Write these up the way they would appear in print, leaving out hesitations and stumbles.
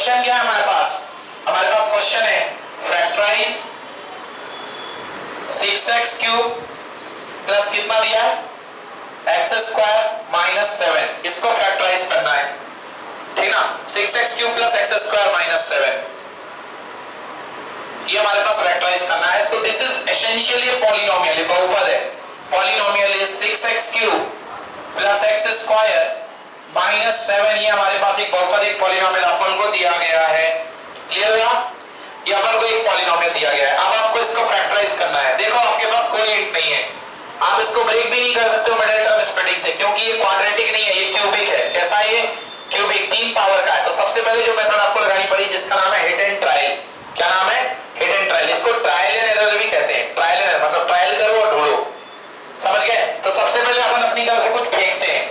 Question क्या है हमारे पास? हमारे पास क्वेश्चन है फैक्टराइज 6x क्यूब प्लस कितना दिया है एक्स स्क्वायर माइनस 7, इसको फैक्टराइज करना है, ठीक ना। 6x cube plus x square minus 7 ये हमारे पास फैक्टराइज करना है। So this is essentially polynomial, बहुपद है। Polynomial is 6x cube plus x square minus 7, ये हमारे पास एक बहुपद, एक पॉलिनोमियल अपन को दिया गया है। क्लियर हुआ? ये अपन को एक पॉलिनोमियल दिया गया है। अब आपको इसको फैक्टराइज करना है। देखो आपके पास कोई हिंट नहीं है, आप इसको ब्रेक भी नहीं कर सकते हो मिडिल टर्म स्प्लिटिंग से, क्योंकि ये क्वाड्रेटिक नहीं है, ये क्यूबिक है। कैसा है ये? क्यूबिक, 3 पावर का है। तो सबसे पहले जो मेथड आपको लगानी पड़ी जिसका नाम है हिट एंड ट्रायल। क्या नाम है? Hit and trial. इसको ट्रायल एंड एरर भी कहते हैं। ट्रायल एंड एरर मतलब ट्रायल करो और ढूंढो, समझ गए? तो सबसे पहले अपन अपनी तरफ से कुछ फेंकते हैं।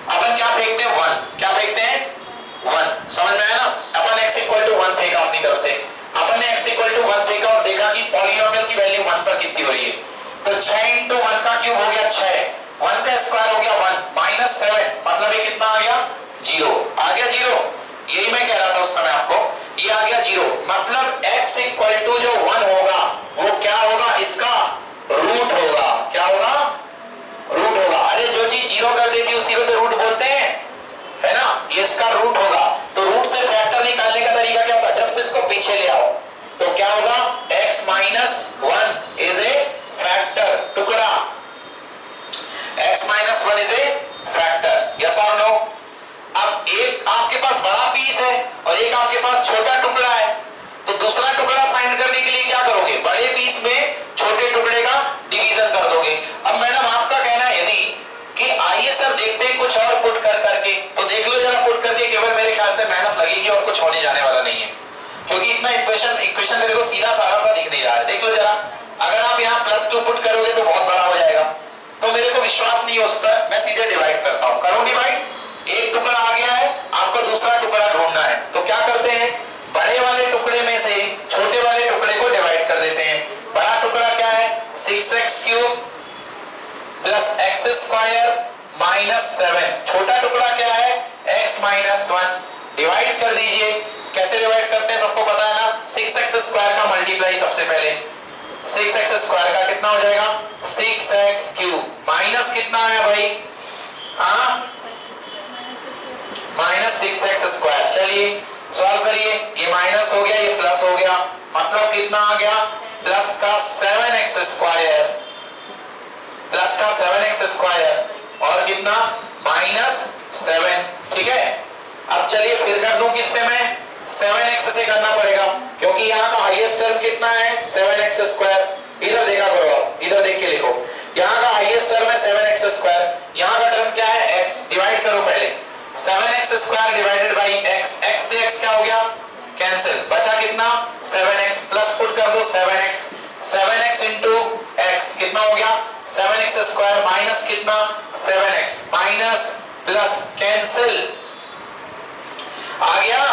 अपन क्या फेंकते हैं? 1। क्या फेंकते हैं? 1। समझ में आया ना? अपन x इक्वल टू 1 फेंका अपनी तरफ से। अपन ने x इक्वल टू 1 फेंका और देखा कि पॉलिनोमियल की वैल्यू 1 पर कितनी हो रही है। तो 6 इंटू 1 का क्यूब हो गया 6, 1 का स्क्वायर हो गया 1 माइनस 7, मतलब ये कितना आ गया? 0 आ गया। 0 यही मैं कह रहा था उस समय आपको, ये आ गया 0। मतलब x इक्वल टू जो 1 होगा वो क्या होगा? इसका रूट होगा। क्या होगा? रूट होगा। अरे जो चीज 0 कर देती है उसी को तो रूट बोलते हैं, है ना। ये इसका रूट होगा। तो रूट से फैक्टर निकालने का तरीका क्या होगा? जस्ट इसको पीछे ले आओ तो क्या होगा? x minus 1 is a factor, टुकड़ा। x minus 1 is a factor, yes और नो? अब एक आपके पास बड़ा पीस है और एक आपके पास छोटा टुकड़ा है, तो दूसरा टुकड़ा फाइंड करने के लिए क्या करोगे? बड़े पीस में छोटे टुकड़े का डिवीजन कर दोगे। अब मैडम आपका कहना है यदि कि आइए सर देखते हैं कुछ और पुट कर करके, तो देख लो जरा पुट करके, केवल मेरे ख्याल से मेहनत लगेगी और कुछ होने जाने वाला नहीं है, क्योंकि इतना इक्वेशन मेरे को सीधा सारा सा दिख नहीं रहा है। देख लो जरा, अगर आप यहाँ +2 पुट करोगे तो बहुत बड़ा हो जाएगा, तो मेरे को विश्वास नहीं है उस पर। मैं सीधे डिवाइड करता हूँ, करूँ डिवाइड। एक टुकड़ा आ गया है, आपको दूसरा टुकड़ा ढूंढना है, तो क्या करते हैं? बड़े वाले टुकड़े में से छोटे वाले टुकड़े को डिवाइड कर देते हैं। बड़ा टुकड़ा क्या है? 6x cube plus x square minus 7। छोटा टुकड़ा क्या है? x minus 1। डिवाइड कर दीजिए। कैसे डिवाइड करते हैं सबको पता है ना? 6x स्क्वायर का मल्टीप्लाई सबसे पहले, 6x स्क्वायर का कितना हो जाएगा? 6x क्यूब माइनस कितना है भाई? हाँ, माइनस 6x स्क्वायर। चलिए सॉल्व करिए। ये माइनस हो गया, ये प्लस हो गया, मतलब कितना आ गया? प्लस का 7x स्क्वायर, प्लस का 7x स्क्वायर और कितना? माइनस 7। ठीक है, अब चलिए फिर कर दूं किससे मैं? 7x से करना पड़ेगा, क्योंकि यहाँ का हाईएस्ट टर्म कितना है? 7x square. इधर देखा करो, आप इधर देख के लिखो। यहाँ का हाईएस्ट टर्म है 7x स्क्वायर, यहाँ का टर्म क्या है? x। डिवाइड करो पहले, 7x square divided by x। x से x क्या हो गया? कैंसिल। बचा कितना? 7x। प्लस पुट कर दो 7x। 7x इंटू x कितना हो गया? 7x स्क्वायर माइनस कितना? 7x minus plus cancel. आ गया?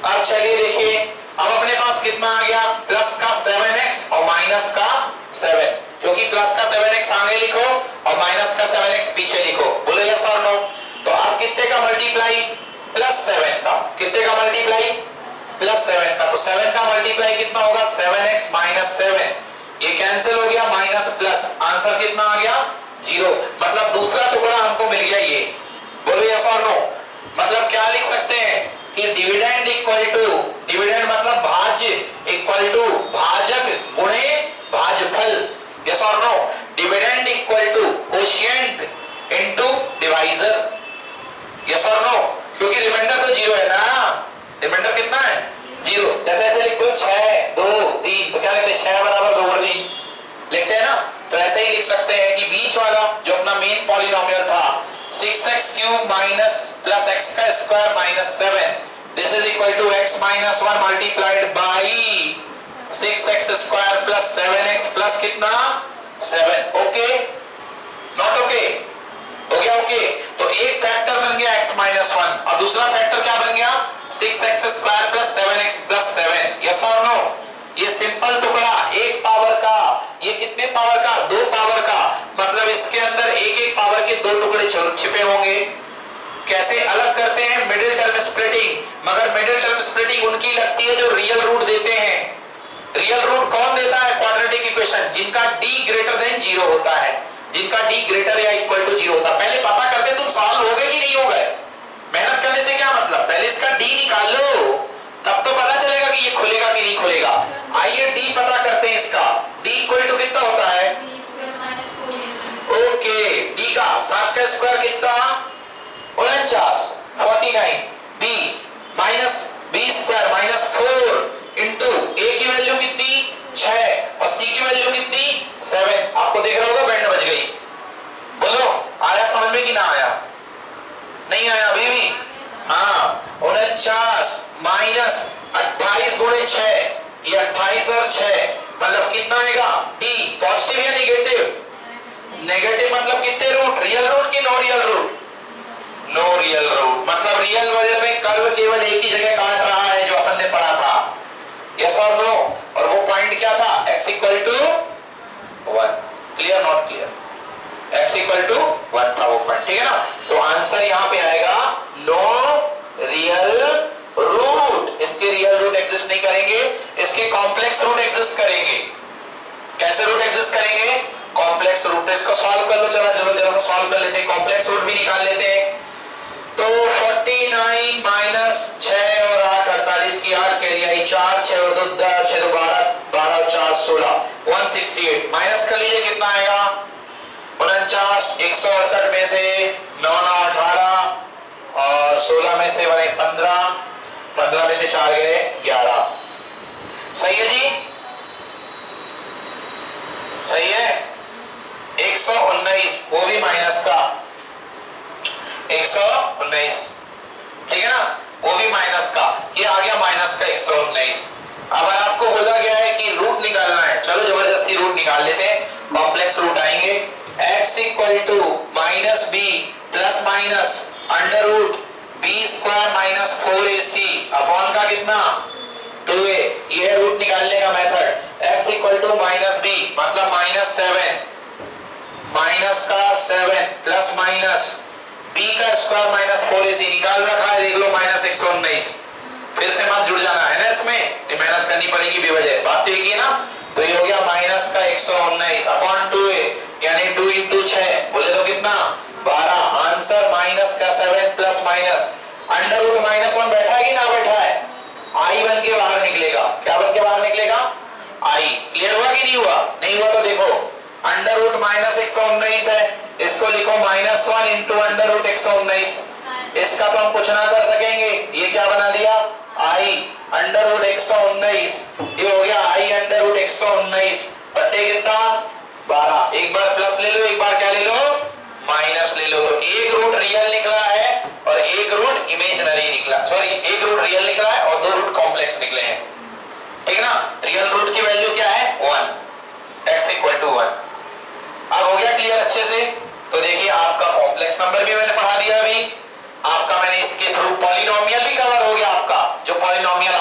अब चलिए देखिए, अब अपने पास कितना आ गया? प्लस का 7x और माइनस का 7, क्योंकि प्लस का 7x आगे लिखो और माइनस का 7x पीछे लिखो। बोलो यस और नो? तो अब कितने का मल्टीप्लाई? +7 का। कितने का मल्टीप्लाई? +7 का। तो 7 का मल्टीप्लाई कितना होगा? 7x माइनस 7, ये कैंसिल हो गया, माइनस प्लस, आंसर कितना आ गया? 0। मतलब दूसरा टुकड़ा हमको मिल गया ये। बोलो यस और नो? मतलब क्या लिख सकते हैं कि डिविडेंड इक्वल टू, डिविडेंड मतलब भाज्य, इक्वल टू भाजक गुणे भाजफल। यस और no? Dividend equal to quotient into divisor. Yes और नो? क्योंकि रिमाइंडर तो 0 है ना। रिमाइंडर कितना है? 0। जैसे ऐसे लिख दो 6 2 3, तो क्या लिखते हैं? 6 बराबर 2 बटा 3 लिखते हैं ना। तो ऐसे ही लिख सकते हैं कि बीच वाला जो अपना मेन पॉलिनोमियल था 6x cube minus plus x का square minus 7, this is equal to x minus 1 multiplied by 6x square plus 7x plus कितना? 7। ओके? Not okay? हो गया ओके? तो एक फैक्टर बन गया x माइनस 1 और दूसरा फैक्टर क्या बन गया? 6x square plus 7x plus 7। Yes और नो? ये सिंपल टुकड़ा एक पावर का, ये कितने पावर का? 2 पावर का, मतलब इसके अंदर एक एक पावर के 2 टुकड़े छिपे होंगे। कैसे अलग करते हैं? मिडिल टर्म स्प्लिटिंग, मगर मिडिल टर्म स्प्लिटिंग उनकी लगती है जो रियल रूट देते हैं। रियल रूट कौन देता है क्वाड्रेटिक इक्वेशन? जिनका d ग्रेटर देन 0 होता है, जिनका d ग्रेटर या इक्वल टू 0 होता है। पहले पता करते तुम सॉल्व हो गए कि नहीं हो गए। मेहनत करने से क्या मतलब, पहले इसका d निकाल लो, तब तो पता चलेगा कि ये खुलेगा कि नहीं खुलेगा। आइए d पता करते हैं इसका। d इक्वल टू कितना होता है? ओके, d का 7 का स्क्वायर कितना? 49, 49। b minus b square minus 4 into a की वैल्यू कितनी? 6 और c की वैल्यू कितनी? 7। आपको देख रहा होगा बैंड बज गई। बोलो आया समझ में कि ना आया? नहीं आया अभी भी? हाँ, 49 माइनस 28 गुणे 6, ये 28 और 6 मतलब कितना आएगा? d पॉजिटिव या नेगेटिव? नेगेटिव मतलब कितने रूट? रियल रूट की no real root? No real root. मतलब रियल वर्ल्ड में कर्व केवल एक ही जगह काट रहा है जो अपन ने पढ़ा था। यस और नो? और वो पॉइंट क्या था? x equal to 1। Clear not clear? x equal to 1 था वो पॉइंट, ठीक है ना? तो आंसर यहाँ पे आएगा नो रियल रूट। इसके रियल रूट एग्जिस्ट नहीं करेंगे, इसके कॉम्प्लेक्स रूट एग्जिस्ट करेंगे। कैसे रूट एग्जिस्ट करेंगे? Complex root. तो इसको सॉल्व कर लो, चलो जरा सा सॉल्व कर लेते हैं, कॉम्प्लेक्स रूट भी निकाल लेते हैं। तो 49 माइनस 6 और 8 48 की 8 कैरी आई, 4 6 और 2 10, 6 12 12 और 4 16 168। माइनस कर लीजिए कितना आएगा? 49 168 में से 9 9 18 और 16 में से बने 15, 15 में से 4 गए 11। सही है जी? सही है। 119 वो भी माइनस का 119, ठीक है ना? वो भी माइनस का, ये आ गया माइनस का 119। अब आपको बोला गया है कि रूट निकालना है, चलो जबरदस्ती रूट निकाल लेते हैं। कॉम्प्लेक्स रूट आएंगे, x equal to minus b plus minus under root b square minus 4ac upon का कितना? 2a। ये रूट निकालने का method. x equal to minus b मतलब माइनस 7 माइनस का 7 प्लस माइनस b का स्क्वायर माइनस 4ac निकाल रखा है, देख लो माइनस 119। फिर से मत जुड़ जाना है ना, इसमें ये मेहनत करनी पड़ेगी बेवजह, बात तो एक ही ना। तो ये हो गया माइनस का 119 अपॉन 2a यानी 2 इंटू 6 बोले तो कितना? 12। आंसर माइनस का 7 plus minus under root minus 1 बैठा है कि ना बैठा है? आई बन के बाहर निकलेगा। क्या बन के बाहर निकलेगा? आई। क्लियर हुआ कि नहीं हुआ? नहीं हुआ तो देखो, अंडर रूट माइनस 119 है, इसको लिखो माइनस 1 इंटू अंडर रूट 119। इसका तो हम कुछ ना कर सकेंगे, ये क्या बना दिया? आई अंडर रूट 119। ये हो गया आई अंडर रूट 119 बट्टे कितना? 12। एक बार प्लस ले लो, एक बार क्या ले लो? माइनस ले लो। तो एक रूट रियल निकला है और एक रूट इमेजिनरी निकला, सॉरी एक रूट रियल निकला है और 2 रूट कॉम्प्लेक्स निकले हैं, ठीक है ना? रियल रूट की वैल्यू क्या है? 1। x equal to 1। अब हो गया क्लियर अच्छे से? तो देखिए आपका कॉम्प्लेक्स नंबर भी मैंने पढ़ा दिया अभी, आपका मैंने इसके थ्रू पॉलिनोमियल भी कवर हो गया आपका, जो पॉलिनोमियल